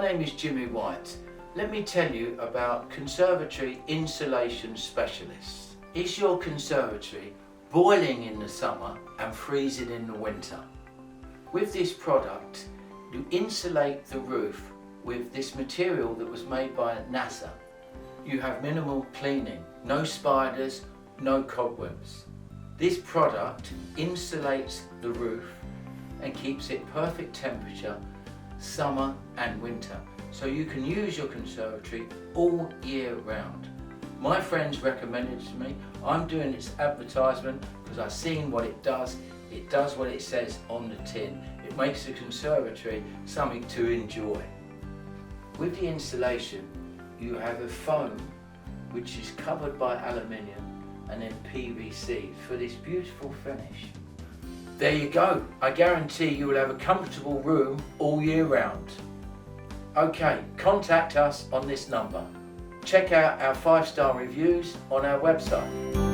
my name is Jimmy White. Let me tell you about Conservatory Insulation Specialists. Is your conservatory boiling in the summer and freezing in the winter? With this product, you insulate the roof with this material that was made by NASA. You have minimal cleaning, no spiders, no cobwebs. This product insulates the roof and keeps it perfect temperature summer and winter, so you can use your conservatory all year round. My friends recommended it to me. I'm doing its advertisement because I've seen what it does. It does what it says on the tin. It makes the conservatory something to enjoy. With the insulation, you have a foam which is covered by aluminium and then PVC for this beautiful finish. There you go. I guarantee you will have a comfortable room all year round. Okay, contact us on this number. Check out our 5-star reviews on our website.